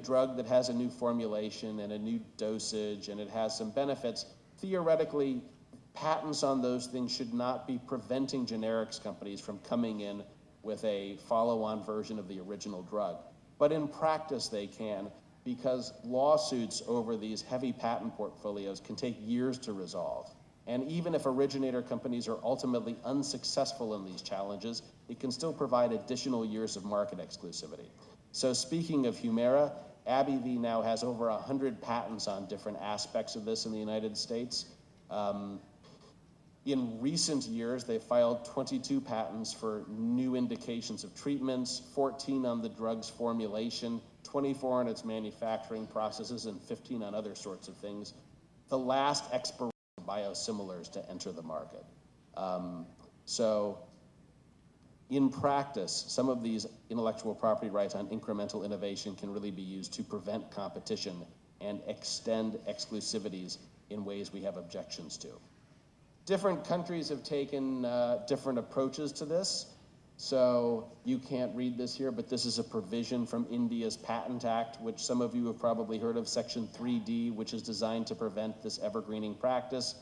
drug that has a new formulation and a new dosage and it has some benefits, theoretically, patents on those things should not be preventing generics companies from coming in with a follow-on version of the original drug. But in practice, they can, because lawsuits over these heavy patent portfolios can take years to resolve. And even if originator companies are ultimately unsuccessful in these challenges, it can still provide additional years of market exclusivity. So speaking of Humira, AbbVie now has over 100 patents on different aspects of this in the United States. In recent years, they filed 22 patents for new indications of treatments, 14 on the drug's formulation, 24 on its manufacturing processes, and 15 on other sorts of things. The last expiration of biosimilars to enter the market. So in practice, some of these intellectual property rights on incremental innovation can really be used to prevent competition and extend exclusivities in ways we have objections to. Different countries have taken different approaches to this. So you can't read this here, but this is a provision from India's Patent Act, which some of you have probably heard of, Section 3D, which is designed to prevent this evergreening practice.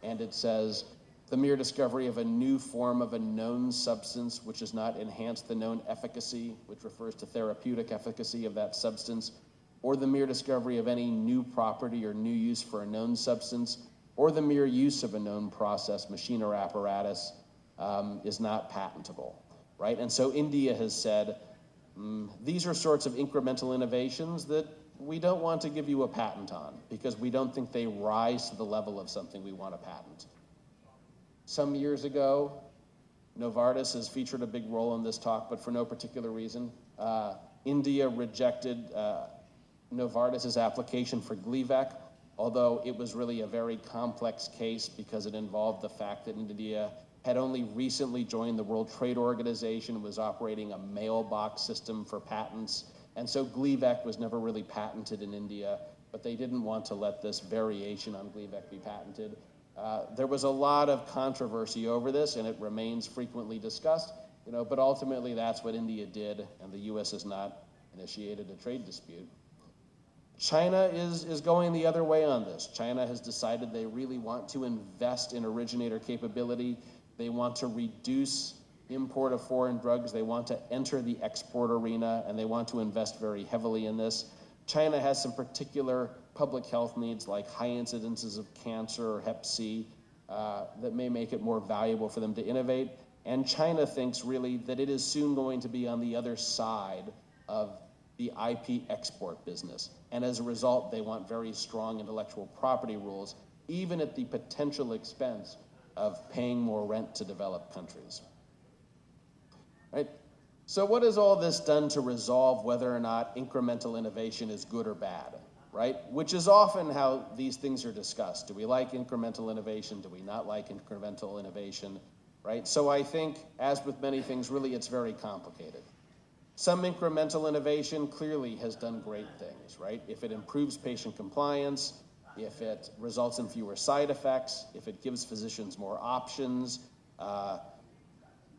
And it says, the mere discovery of a new form of a known substance which does not enhance the known efficacy, which refers to therapeutic efficacy of that substance, or the mere discovery of any new property or new use for a known substance, or the mere use of a known process, machine, or apparatus is not patentable, right? And so India has said, these are sorts of incremental innovations that we don't want to give you a patent on because we don't think they rise to the level of something we want to patent. Some years ago, Novartis has featured a big role in this talk, but for no particular reason. India rejected Novartis's application for Gleevec, although it was really a very complex case because it involved the fact that India had only recently joined the World Trade Organization and was operating a mailbox system for patents. And so Gleevec was never really patented in India, but they didn't want to let this variation on Gleevec be patented. There was a lot of controversy over this, and it remains frequently discussed, but ultimately that's what India did, and the US has not initiated a trade dispute. China is going the other way on this. China has decided they really want to invest in originator capability. They want to reduce import of foreign drugs. They want to enter the export arena, and they want to invest very heavily in this. China has some particular public health needs like high incidences of cancer or Hep C that may make it more valuable for them to innovate. And China thinks really that it is soon going to be on the other side of the IP export business. And as a result, they want very strong intellectual property rules, even at the potential expense of paying more rent to developed countries. Right? So what has all this done to resolve whether or not incremental innovation is good or bad, right? Which is often how these things are discussed. Do we like incremental innovation? Do we not like incremental innovation, right? So I think, as with many things, really it's very complicated. Some incremental innovation clearly has done great things, right? If it improves patient compliance, if it results in fewer side effects, if it gives physicians more options,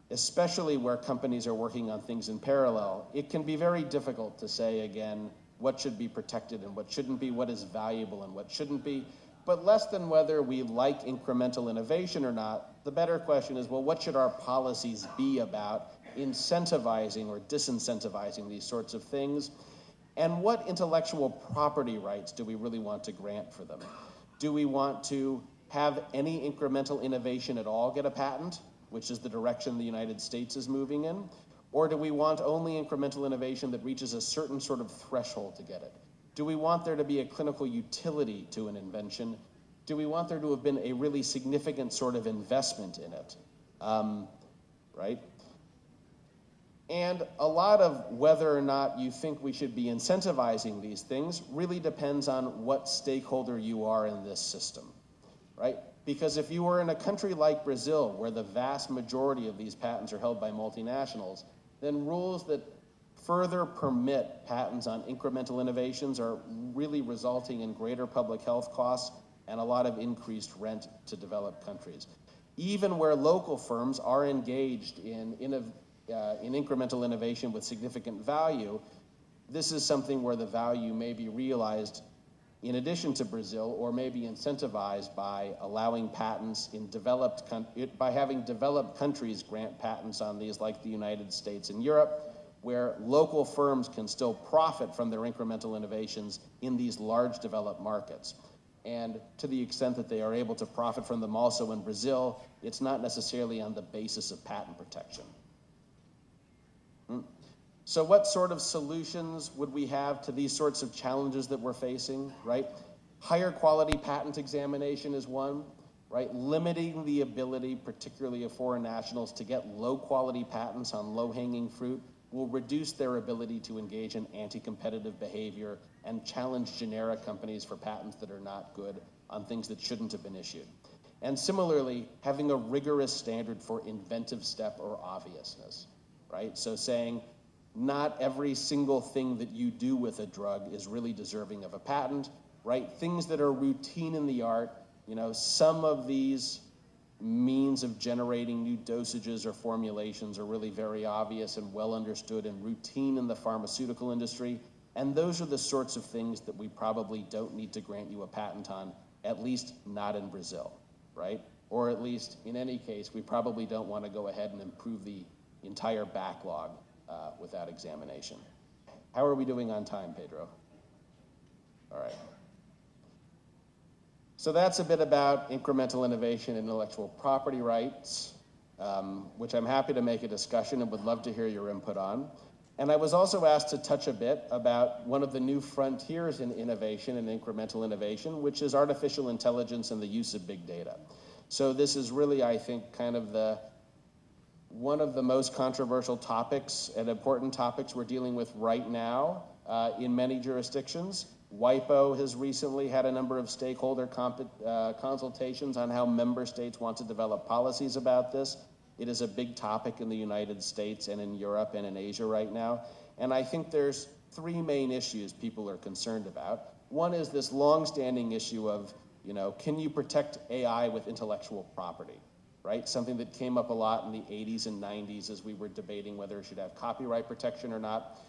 especially where companies are working on things in parallel, it can be very difficult to say, again, what should be protected and what shouldn't be, what is valuable and what shouldn't be. But less than whether we like incremental innovation or not, the better question is, well, what should our policies be about incentivizing or disincentivizing these sorts of things? And what intellectual property rights do we really want to grant for them? Do we want to have any incremental innovation at all get a patent, which is the direction the United States is moving in? Or do we want only incremental innovation that reaches a certain sort of threshold to get it? Do we want there to be a clinical utility to an invention? Do we want there to have been a really significant sort of investment in it? Right? And a lot of whether or not you think we should be incentivizing these things really depends on what stakeholder you are in this system, right? Because if you were in a country like Brazil, where the vast majority of these patents are held by multinationals, then rules that further permit patents on incremental innovations are really resulting in greater public health costs and a lot of increased rent to developed countries. Even where local firms are engaged in incremental innovation with significant value, this is something where the value may be realized in addition to Brazil, or maybe incentivized by allowing patents in by having developed countries grant patents on these, like the United States and Europe, where local firms can still profit from their incremental innovations in these large developed markets. And to the extent that they are able to profit from them also in Brazil, it's not necessarily on the basis of patent protection. So what sort of solutions would we have to these sorts of challenges that we're facing, right? Higher quality patent examination is one, right? Limiting the ability, particularly of foreign nationals, to get low quality patents on low-hanging fruit will reduce their ability to engage in anti-competitive behavior and challenge generic companies for patents that are not good on things that shouldn't have been issued. And similarly, having a rigorous standard for inventive step or obviousness, right? So saying, not every single thing that you do with a drug is really deserving of a patent, right? Things that are routine in the art, some of these means of generating new dosages or formulations are really very obvious and well understood and routine in the pharmaceutical industry. And those are the sorts of things that we probably don't need to grant you a patent on, at least not in Brazil, right? Or at least, in any case, we probably don't want to go ahead and improve the entire backlog without examination. How are we doing on time, Pedro? All right. So that's a bit about incremental innovation and intellectual property rights, which I'm happy to make a discussion and would love to hear your input on. And I was also asked to touch a bit about one of the new frontiers in innovation and incremental innovation, which is artificial intelligence and the use of big data. So this is really, I think, kind of one of the most controversial topics and important topics we're dealing with right now in many jurisdictions. WIPO has recently had a number of stakeholder consultations on how member states want to develop policies about this. It is a big topic in the United States and in Europe and in Asia right now. And I think there's three main issues people are concerned about. One is this long-standing issue of, can you protect AI with intellectual property, right? Something that came up a lot in the 80s and 90s as we were debating whether it should have copyright protection or not.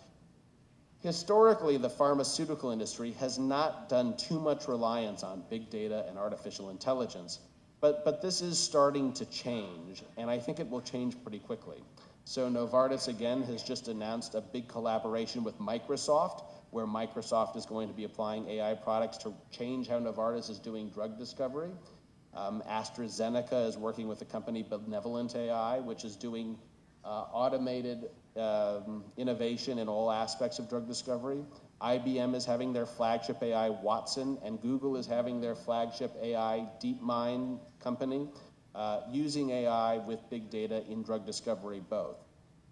Historically, the pharmaceutical industry has not done too much reliance on big data and artificial intelligence, but this is starting to change, and I think it will change pretty quickly. So Novartis, again, has just announced a big collaboration with Microsoft, where Microsoft is going to be applying AI products to change how Novartis is doing drug discovery. AstraZeneca is working with the company Benevolent AI, which is doing automated innovation in all aspects of drug discovery. IBM is having their flagship AI, Watson, and Google is having their flagship AI, DeepMind company, using AI with big data in drug discovery both.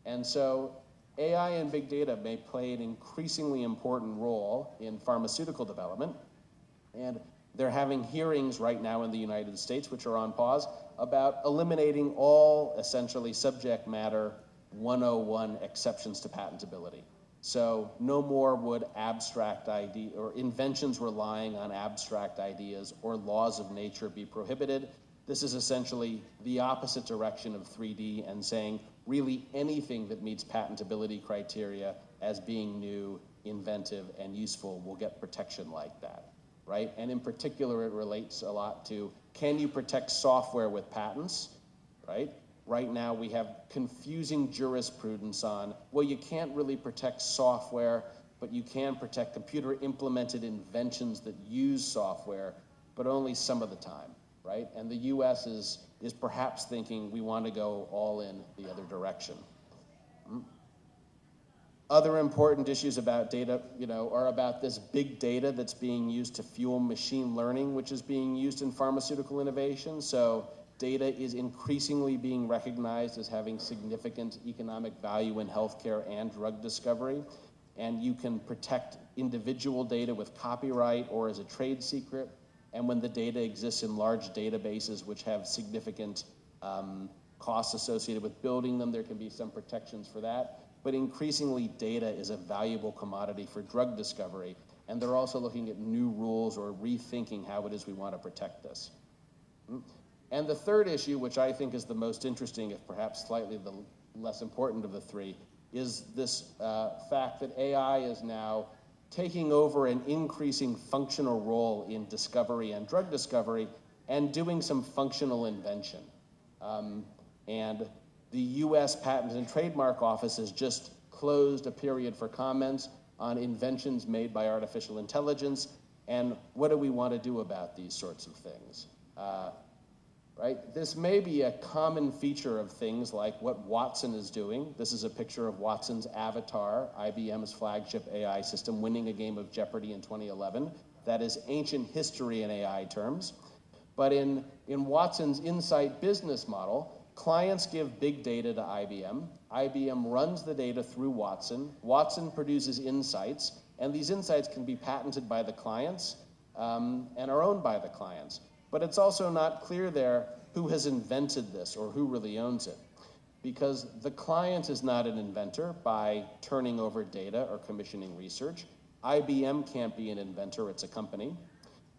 And so AI and big data may play an increasingly important role in pharmaceutical development, and they're having hearings right now in the United States, which are on pause, about eliminating all, essentially, subject matter 101 exceptions to patentability. So no more would abstract idea or inventions relying on abstract ideas or laws of nature be prohibited. This is essentially the opposite direction of 3D and saying really anything that meets patentability criteria as being new, inventive, and useful will get protection like that, right? And in particular, it relates a lot to, can you protect software with patents, right? Right now, we have confusing jurisprudence on, well, you can't really protect software, but you can protect computer-implemented inventions that use software, but only some of the time, right? And the US is perhaps thinking we want to go all in the other direction. Other important issues about data, are about this big data that's being used to fuel machine learning, which is being used in pharmaceutical innovation. So data is increasingly being recognized as having significant economic value in healthcare and drug discovery. And you can protect individual data with copyright or as a trade secret. And when the data exists in large databases, which have significant costs associated with building them, there can be some protections for that. But increasingly, data is a valuable commodity for drug discovery. And they're also looking at new rules or rethinking how it is we want to protect this. And the third issue, which I think is the most interesting, if perhaps slightly the less important of the three, is this fact that AI is now taking over an increasing functional role in discovery and drug discovery and doing some functional invention. And the US Patent and Trademark Office has just closed a period for comments on inventions made by artificial intelligence, and what do we want to do about these sorts of things? Right? This may be a common feature of things like what Watson is doing. This is a picture of Watson's avatar, IBM's flagship AI system, winning a game of Jeopardy in 2011. That is ancient history in AI terms. But in Watson's Insight business model, clients give big data to IBM. IBM runs the data through Watson. Watson produces insights, and these insights can be patented by the clients and are owned by the clients. But it's also not clear there who has invented this or who really owns it, because the client is not an inventor by turning over data or commissioning research. IBM can't be an inventor, it's a company.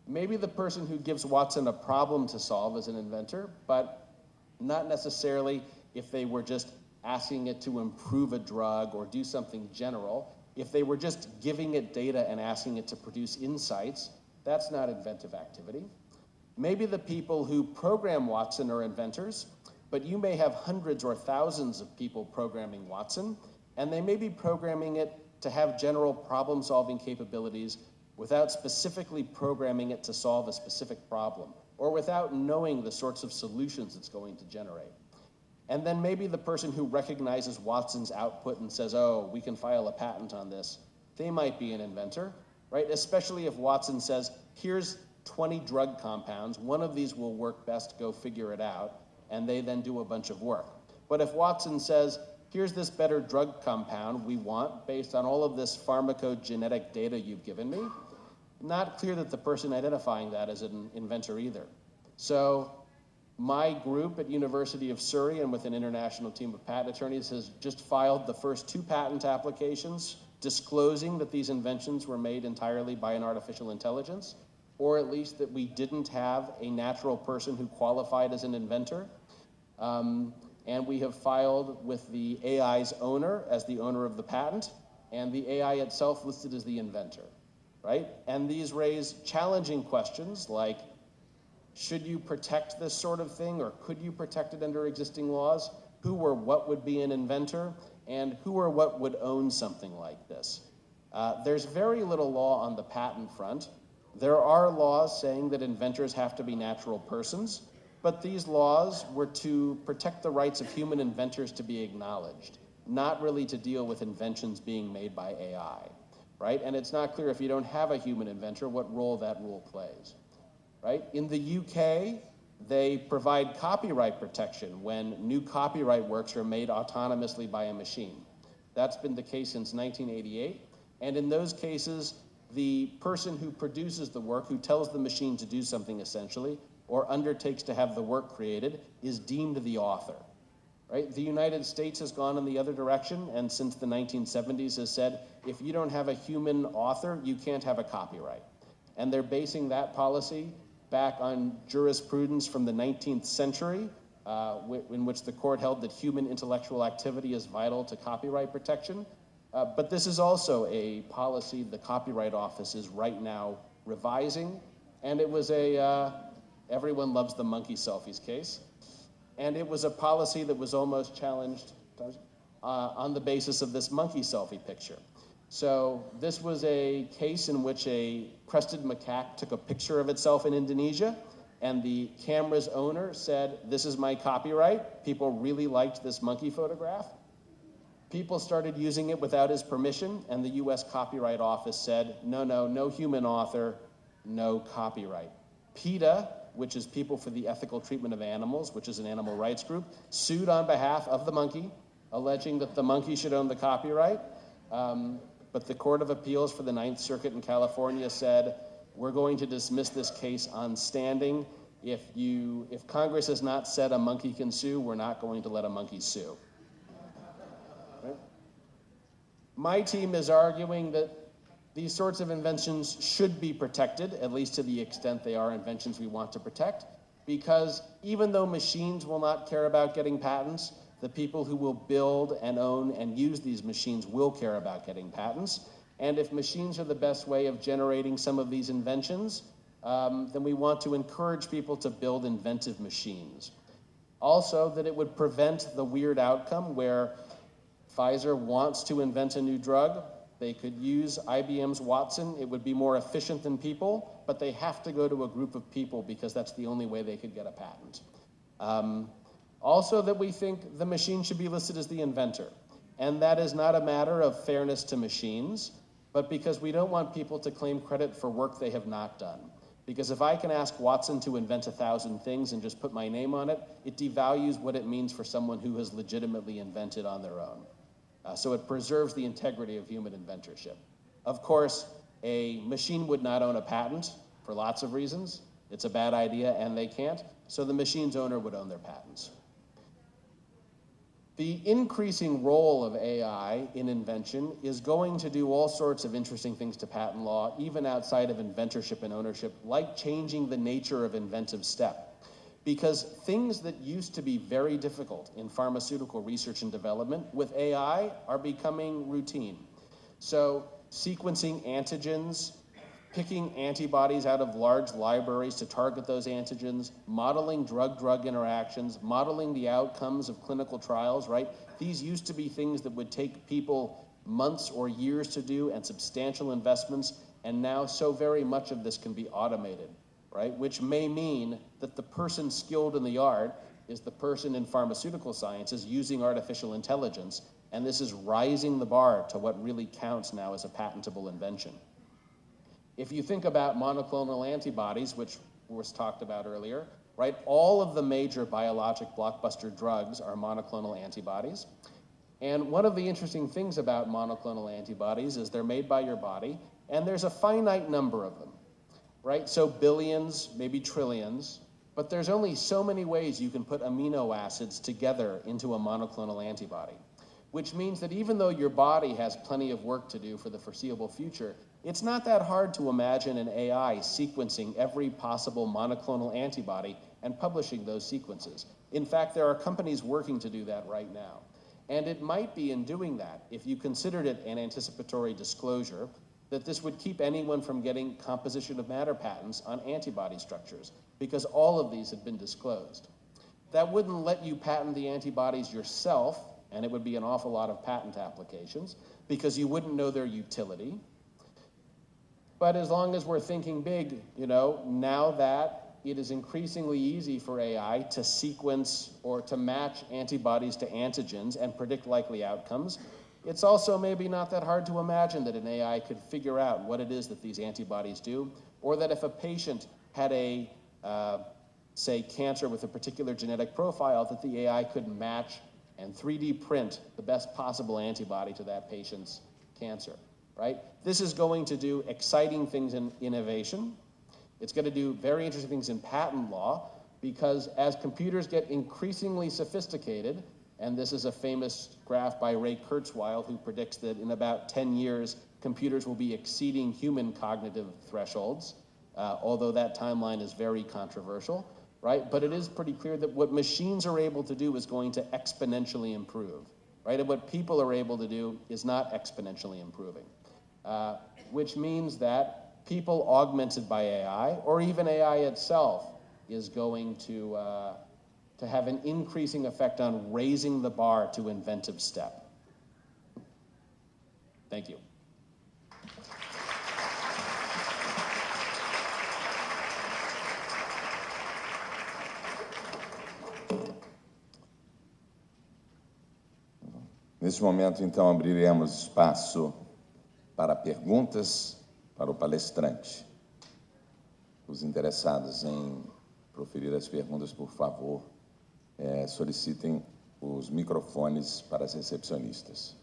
Maybe the person who gives Watson a problem to solve is an inventor, but not necessarily if they were just asking it to improve a drug or do something general. If they were just giving it data and asking it to produce insights, that's not inventive activity. Maybe the people who program Watson are inventors, but you may have hundreds or thousands of people programming Watson, and they may be programming it to have general problem-solving capabilities without specifically programming it to solve a specific problem, or without knowing the sorts of solutions it's going to generate. And then maybe the person who recognizes Watson's output and says, oh, we can file a patent on this, they might be an inventor, right? Especially if Watson says, here's 20 drug compounds, one of these will work best, go figure it out, and they then do a bunch of work. But if Watson says, here's this better drug compound we want based on all of this pharmacogenetic data you've given me, not clear that the person identifying that is an inventor either. So my group at University of Surrey and with an international team of patent attorneys has just filed the first 2 patent applications disclosing that these inventions were made entirely by an artificial intelligence, or at least that we didn't have a natural person who qualified as an inventor. And we have filed with the AI's owner as the owner of the patent, and the AI itself listed as the inventor, right? And these raise challenging questions like, should you protect this sort of thing, or could you protect it under existing laws? Who or what would be an inventor, and who or what would own something like this? There's very little law on the patent front. There are laws saying that inventors have to be natural persons, but these laws were to protect the rights of human inventors to be acknowledged, not really to deal with inventions being made by AI, right? And it's not clear if you don't have a human inventor what role that rule plays, right? In the UK, they provide copyright protection when new copyright works are made autonomously by a machine. That's been the case since 1988, and in those cases, the person who produces the work, who tells the machine to do something essentially, or undertakes to have the work created, is deemed the author, right? The United States has gone in the other direction, and since the 1970s has said, if you don't have a human author, you can't have a copyright. And they're basing that policy back on jurisprudence from the 19th century, in which the court held that human intellectual activity is vital to copyright protection. But this is also a policy the Copyright Office is right now revising, and it was a everyone loves the monkey selfies case, and it was a policy that was almost challenged on the basis of this monkey selfie picture. So this was a case in which a crested macaque took a picture of itself in Indonesia, and the camera's owner said, this is my copyright. People really liked this monkey photograph. People started using it without his permission, and the US Copyright Office said, no human author, no copyright. PETA, which is People for the Ethical Treatment of Animals, which is an animal rights group, sued on behalf of the monkey, alleging that the monkey should own the copyright. But the Court of Appeals for the Ninth Circuit in California said, we're going to dismiss this case on standing. If Congress has not said a monkey can sue, we're not going to let a monkey sue. Right? My team is arguing that these sorts of inventions should be protected, at least to the extent they are inventions we want to protect, because even though machines will not care about getting patents, the people who will build and own and use these machines will care about getting patents. And if machines are the best way of generating some of these inventions, then we want to encourage people to build inventive machines. Also, that it would prevent the weird outcome where Pfizer wants to invent a new drug. They could use IBM's Watson. It would be more efficient than people, but they have to go to a group of people because that's the only way they could get a patent. Also, that we think the machine should be listed as the inventor. And that is not a matter of fairness to machines, but because we don't want people to claim credit for work they have not done. Because if I can ask Watson to invent 1,000 things and just put my name on it, it devalues what it means for someone who has legitimately invented on their own. So it preserves the integrity of human inventorship. Of course, a machine would not own a patent for lots of reasons. It's a bad idea and they can't, so the machine's owner would own their patents. The increasing role of AI in invention is going to do all sorts of interesting things to patent law, even outside of inventorship and ownership, like changing the nature of inventive step. Because things that used to be very difficult in pharmaceutical research and development with AI are becoming routine. So sequencing antigens, picking antibodies out of large libraries to target those antigens, modeling drug-drug interactions, modeling the outcomes of clinical trials, right? These used to be things that would take people months or years to do and substantial investments, and now so very much of this can be automated, right? Which may mean that the person skilled in the art is the person in pharmaceutical sciences using artificial intelligence, and this is rising the bar to what really counts now as a patentable invention. If you think about monoclonal antibodies, which was talked about earlier, right? All of the major biologic blockbuster drugs are monoclonal antibodies. And one of the interesting things about monoclonal antibodies is they're made by your body, and there's a finite number of them, right? So billions, maybe trillions, but there's only so many ways you can put amino acids together into a monoclonal antibody, which means that even though your body has plenty of work to do for the foreseeable future, it's not that hard to imagine an AI sequencing every possible monoclonal antibody and publishing those sequences. In fact, there are companies working to do that right now. And it might be in doing that, if you considered it an anticipatory disclosure, that this would keep anyone from getting composition of matter patents on antibody structures, because all of these had been disclosed. That wouldn't let you patent the antibodies yourself, and it would be an awful lot of patent applications, because you wouldn't know their utility. But as long as we're thinking big, you know, now that it is increasingly easy for AI to sequence or to match antibodies to antigens and predict likely outcomes, it's also maybe not that hard to imagine that an AI could figure out what it is that these antibodies do, or that if a patient had a, say, cancer with a particular genetic profile, that the AI could match and 3D print the best possible antibody to that patient's cancer. Right? This is going to do exciting things in innovation. It's going to do very interesting things in patent law, because as computers get increasingly sophisticated, and this is a famous graph by Ray Kurzweil, who predicts that in about 10 years, computers will be exceeding human cognitive thresholds, although that timeline is very controversial, right? But it is pretty clear that what machines are able to do is going to exponentially improve, right? And what people are able to do is not exponentially improving. Which means that people augmented by AI, or even AI itself, is going to have an increasing effect on raising the bar to inventive step. Thank you. Nesse momento, então, abriremos espaço para perguntas para o palestrante. Os interessados em proferir as perguntas, por favor, solicitem os microfones para as recepcionistas.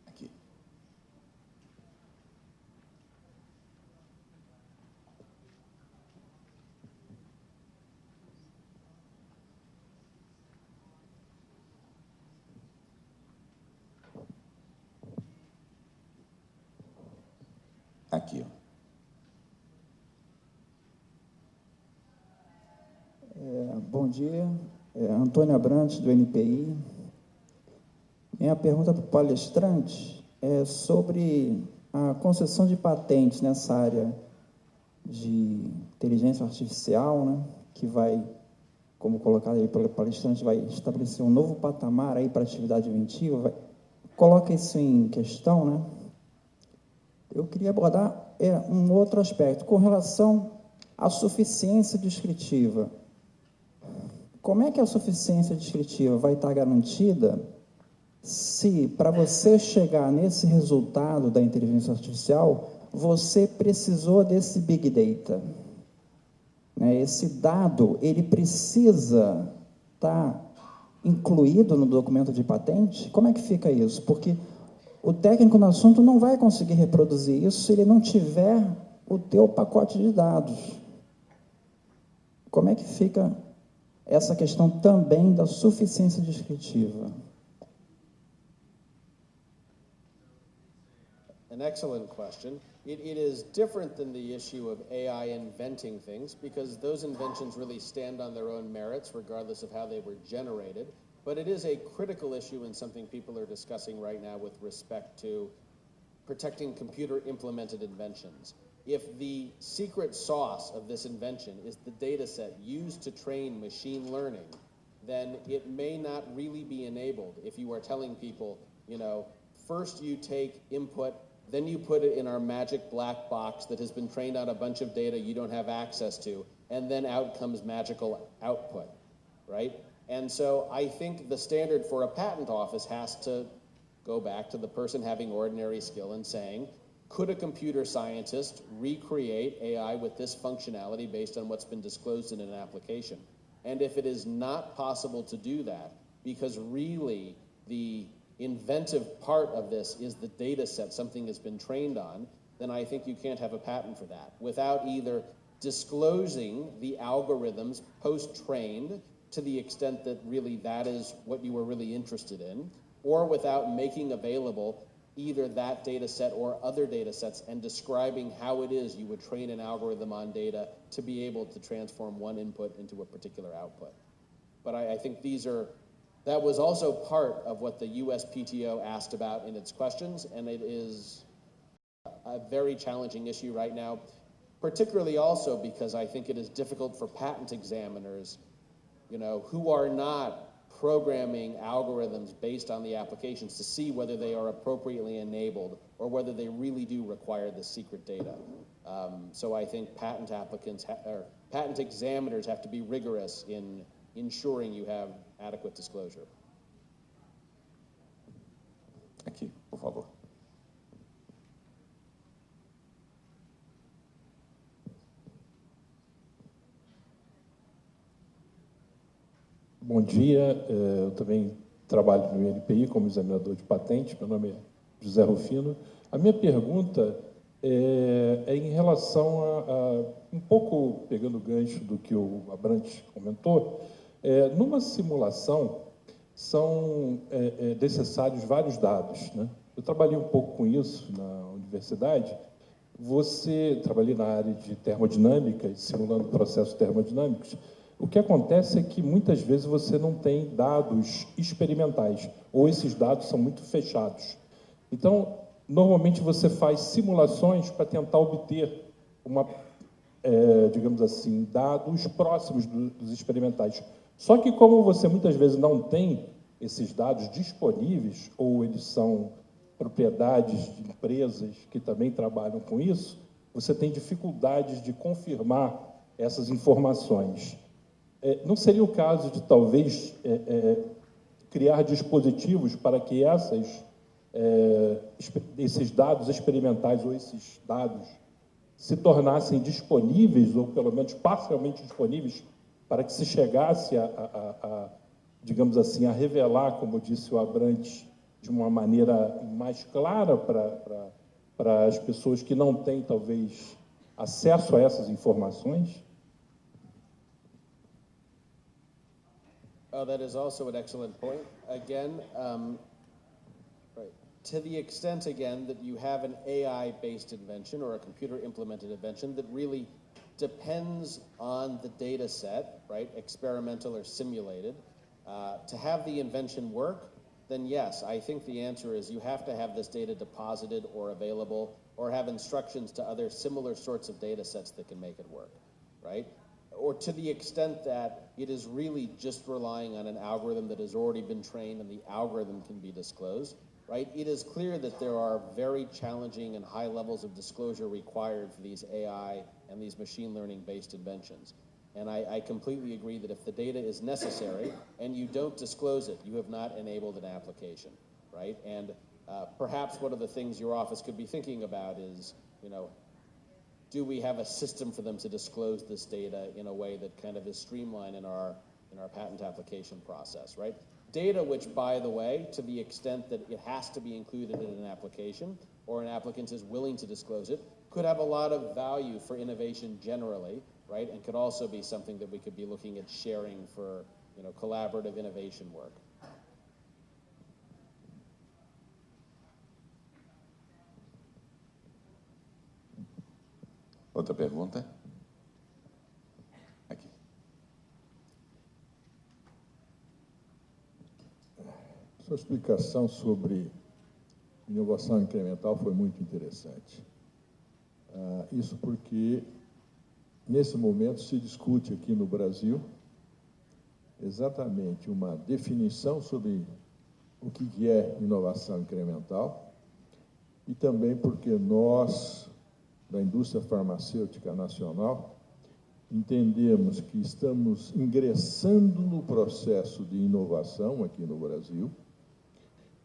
Aqui. Aqui, ó. dia. Antônio Abrantes, do NPI. Minha pergunta para o palestrante é sobre a concessão de patentes nessa área de inteligência artificial, né, que vai, como colocado aí pelo palestrante, vai estabelecer um novo patamar aí para a atividade inventiva. Coloca isso em questão, né? Eu queria abordar um outro aspecto, com relação à suficiência descritiva. Como é que a suficiência descritiva vai estar garantida se, para você chegar nesse resultado da inteligência artificial, você precisou desse Big Data? Esse dado, ele precisa estar incluído no documento de patente? Como é que fica isso? Porque o técnico no assunto não vai conseguir reproduzir isso se ele não tiver o teu pacote de dados. Como é que fica essa questão também da suficiência descritiva? An excellent question. It is different than the issue of AI inventing things, because those inventions really stand on their own merits, regardless of how they were generated. But it is a critical issue and something people are discussing right now with respect to protecting computer-implemented inventions. If the secret sauce of this invention is the data set used to train machine learning, then it may not really be enabled if you are telling people, you know, first you take input, then you put it in our magic black box that has been trained on a bunch of data you don't have access to, and then out comes magical output, right? And so I think the standard for a patent office has to go back to the person having ordinary skill and saying, could a computer scientist recreate AI with this functionality based on what's been disclosed in an application? And if it is not possible to do that, because really the inventive part of this is the data set something has been trained on, then I think you can't have a patent for that without either disclosing the algorithms post-trained to the extent that really that is what you were really interested in, or without making available either that data set or other data sets and describing how it is you would train an algorithm on data to be able to transform one input into a particular output. But I think that was also part of what the USPTO asked about in its questions, and it is a very challenging issue right now, particularly also because I think it is difficult for patent examiners, you know, who are not programming algorithms based on the applications to see whether they are appropriately enabled or whether they really do require the secret data. So I think patent applicants or patent examiners have to be rigorous in ensuring you have adequate disclosure. Aqui, por favor. Bom dia, eu também trabalho no INPI como examinador de patentes, meu nome é José Rufino. A minha pergunta é em relação a um pouco pegando o gancho do que o Abrantes comentou, numa simulação são necessários vários dados, né? Eu trabalhei um pouco com isso na universidade. Trabalhei na área de termodinâmica, simulando processos termodinâmicos. O que acontece é que, muitas vezes, você não tem dados experimentais, ou esses dados são muito fechados. Então, normalmente, você faz simulações para tentar obter, digamos assim, dados próximos dos experimentais. Só que, como você, muitas vezes, não tem esses dados disponíveis, ou eles são propriedades de empresas que também trabalham com isso, você tem dificuldades de confirmar essas informações. Não seria o caso de, talvez, criar dispositivos para que esses dados experimentais ou esses dados se tornassem disponíveis, ou pelo menos parcialmente disponíveis, para que se chegasse digamos assim, a revelar, como disse o Abrantes, de uma maneira mais clara para as pessoas que não têm, talvez, acesso a essas informações? Oh, that is also an excellent point. Again, right. To the extent, again, that you have an AI-based invention or a computer-implemented invention that really depends on the data set, right, experimental or simulated. To have the invention work, then yes, I think the answer is you have to have this data deposited or available or have instructions to other similar sorts of data sets that can make it work, right? Or to the extent that it is really just relying on an algorithm that has already been trained and the algorithm can be disclosed, right? It is clear that there are very challenging and high levels of disclosure required for these AI and these machine learning-based inventions. And I completely agree that if the data is necessary and you don't disclose it, you have not enabled an application, right? And perhaps one of the things your office could be thinking about is, you know, do we have a system for them to disclose this data in a way that kind of is streamlined in our patent application process, right? Data which, by the way, to the extent that it has to be included in an application or an applicant is willing to disclose it, could have a lot of value for innovation generally, right? And could also be something that we could be looking at sharing for, you know, collaborative innovation work. Outra pergunta? Aqui. Sua explicação sobre inovação incremental foi muito interessante. Isso porque, nesse momento, se discute aqui no Brasil exatamente uma definição sobre o que é inovação incremental e também porque nós, da indústria farmacêutica nacional, entendemos que estamos ingressando no processo de inovação aqui no Brasil.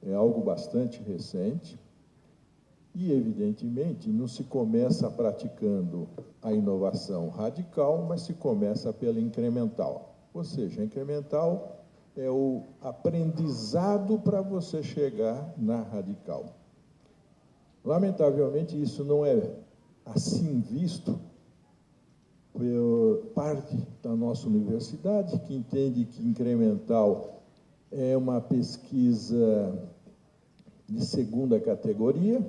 É algo bastante recente e, evidentemente, não se começa praticando a inovação radical, mas se começa pela incremental. Ou seja, a incremental é o aprendizado para você chegar na radical. Lamentavelmente, isso não é assim visto por parte da nossa universidade, que entende que incremental é uma pesquisa de segunda categoria,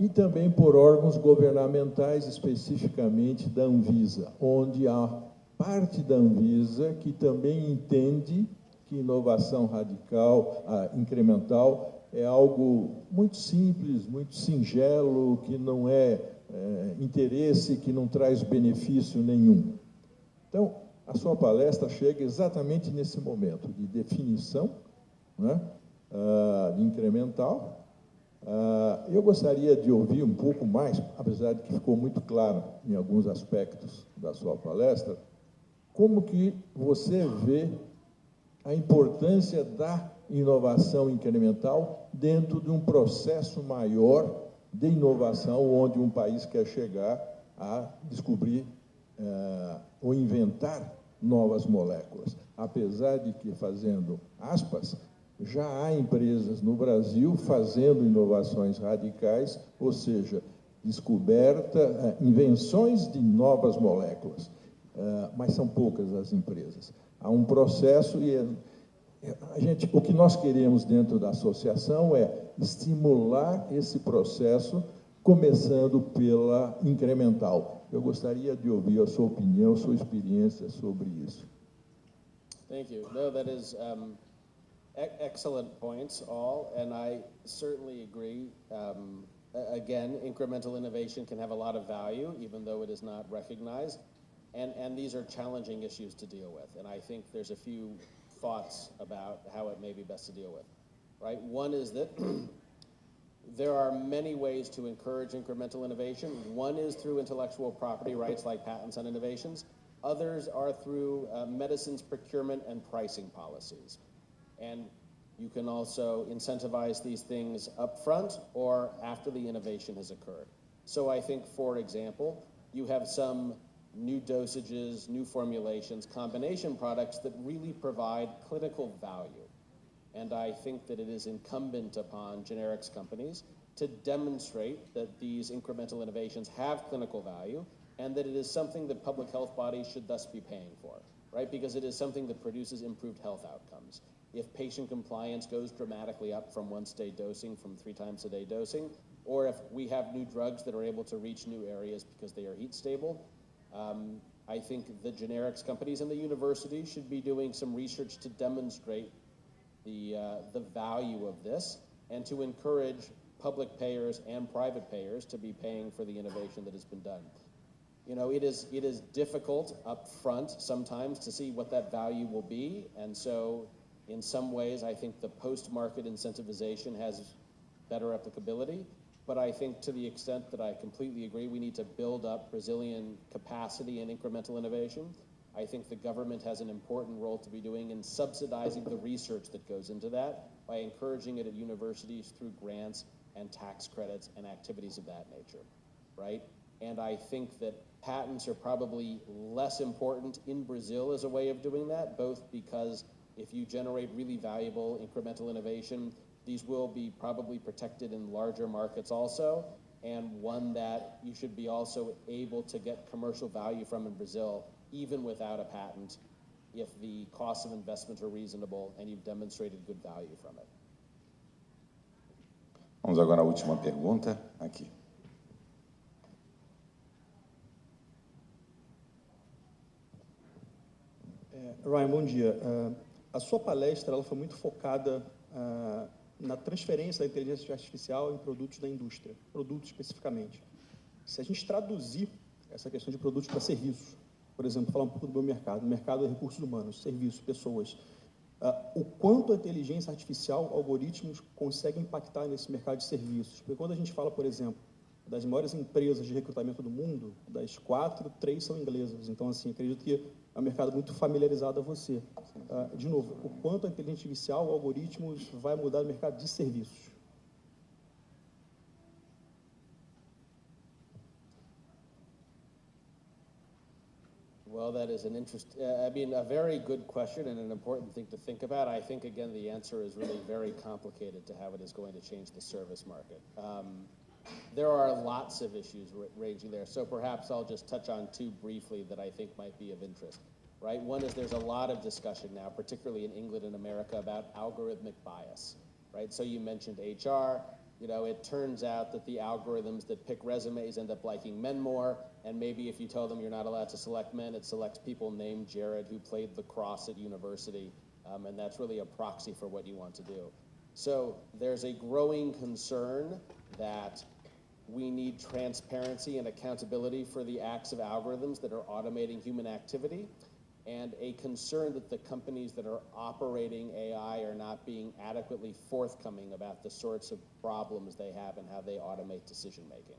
e também por órgãos governamentais, especificamente da Anvisa, onde há parte da Anvisa que também entende que inovação radical, incremental, é algo muito simples, muito singelo, que não é interesse, que não traz benefício nenhum. Então, a sua palestra chega exatamente nesse momento de definição, né, de incremental. Eu gostaria de ouvir um pouco mais, apesar de que ficou muito claro em alguns aspectos da sua palestra, como que você vê a importância da inovação incremental dentro de um processo maior de inovação, onde um país quer chegar a descobrir ou inventar novas moléculas. Apesar de que, fazendo aspas, já há empresas no Brasil fazendo inovações radicais, ou seja, descoberta, invenções de novas moléculas, mas são poucas as empresas. Há um processo e o que nós queremos dentro da associação é estimular esse processo, começando pela incremental. Eu gostaria de ouvir a sua opinião, a sua experiência sobre isso. Thank you. No, that is excellent points, all, and I certainly agree. Again, incremental innovation can have a lot of value, even though it is not recognized, and these are challenging issues to deal with, and I think there's a few thoughts about how it may be best to deal with, right? One is that there are many ways to encourage incremental innovation. One is through intellectual property rights, like patents on innovations. Others are through medicines procurement and pricing policies. And you can also incentivize these things up front or after the innovation has occurred. So I think, for example, you have some new dosages, new formulations, combination products that really provide clinical value. And I think that it is incumbent upon generics companies to demonstrate that these incremental innovations have clinical value and that it is something that public health bodies should thus be paying for, right? Because it is something that produces improved health outcomes. If patient compliance goes dramatically up from once-a-day dosing, from 3 times a day dosing, or if we have new drugs that are able to reach new areas because they are heat stable. I think the generics companies and the universities should be doing some research to demonstrate the value of this and to encourage public payers and private payers to be paying for the innovation that has been done. You know, it is difficult up front sometimes to see what that value will be, and so in some ways I think the post-market incentivization has better applicability, but I think to the extent that I completely agree we need to build up Brazilian capacity and incremental innovation, I think the government has an important role to be doing in subsidizing the research that goes into that by encouraging it at universities through grants and tax credits and activities of that nature, right? And I think that patents are probably less important in Brazil as a way of doing that, both because if you generate really valuable incremental innovation, these will be probably protected in larger markets also, and one that you should be also able to get commercial value from in Brazil, even without a patent, if the costs of investment are reasonable and you've demonstrated good value from it. Vamos agora à última pergunta, aqui. Ryan, bom dia. A sua palestra ela foi muito focada na transferência da inteligência artificial em produtos da indústria, produtos especificamente. Se a gente traduzir essa questão de produtos para serviços, por exemplo, falar um pouco do meu mercado, mercado de recursos humanos, serviços, pessoas, o quanto a inteligência artificial, algoritmos, conseguem impactar nesse mercado de serviços? Porque quando a gente fala, por exemplo, das maiores empresas de recrutamento do mundo, das 4, 3 são inglesas. Então, assim, acredito que é um mercado muito familiarizado a você. De novo, o quanto a inteligência artificial, algoritmos, vai mudar o mercado de serviços? Well, that is a very good question and an important thing to think about. I think, again, the answer is really very complicated to how it is going to change the service market. There are lots of issues ranging there, so perhaps I'll just touch on two briefly that I think might be of interest, right? One is there's a lot of discussion now, particularly in England and America, about algorithmic bias, right? So you mentioned HR. You know, it turns out that the algorithms that pick resumes end up liking men more, and maybe if you tell them you're not allowed to select men, it selects people named Jared who played lacrosse at university, and that's really a proxy for what you want to do. So there's a growing concern that we need transparency and accountability for the acts of algorithms that are automating human activity, and a concern that the companies that are operating AI are not being adequately forthcoming about the sorts of problems they have and how they automate decision-making,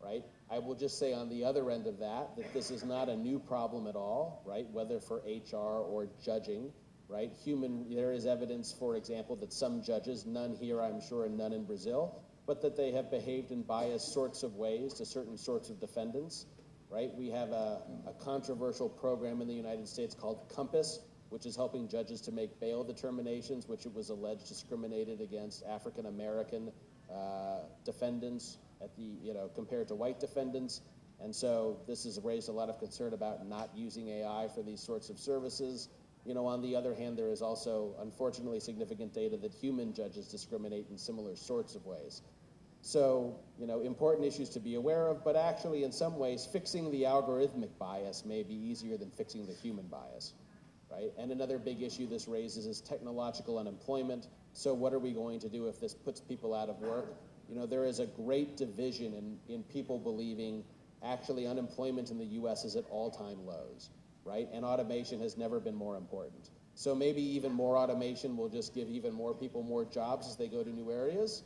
right? I will just say on the other end of that this is not a new problem at all, right? Whether for HR or judging, right? There is evidence, for example, that some judges, none here I'm sure and none in Brazil, but that they have behaved in biased sorts of ways to certain sorts of defendants, right? We have a controversial program in the United States called Compass, which is helping judges to make bail determinations, which it was alleged discriminated against African-American defendants compared to white defendants. And so this has raised a lot of concern about not using AI for these sorts of services. You know, on the other hand, there is also, unfortunately, significant data that human judges discriminate in similar sorts of ways. So, you know, important issues to be aware of, but actually, in some ways, fixing the algorithmic bias may be easier than fixing the human bias, right? And another big issue this raises is technological unemployment. So what are we going to do if this puts people out of work? You know, there is a great division in people believing actually unemployment in the U.S. is at all-time lows, right? And automation has never been more important. So maybe even more automation will just give even more people more jobs as they go to new areas.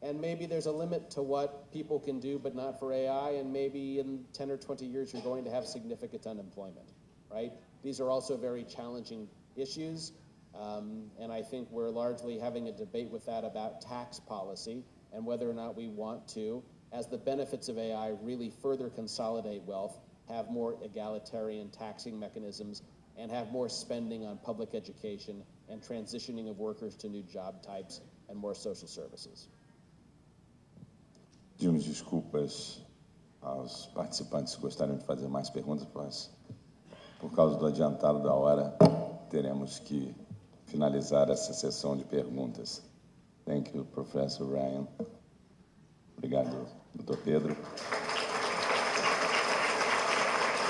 And maybe there's a limit to what people can do, but not for AI, and maybe in 10 or 20 years you're going to have significant unemployment, right? These are also very challenging issues, and I think we're largely having a debate with that about tax policy and whether or not we want to, as the benefits of AI really further consolidate wealth, have more egalitarian taxing mechanisms, and have more spending on public education and transitioning of workers to new job types and more social services. Pedimos desculpas aos participantes que gostariam de fazer mais perguntas, mas por causa do adiantado da hora, teremos que finalizar essa sessão de perguntas. Thank you, Professor Ryan. Obrigado, doutor Pedro.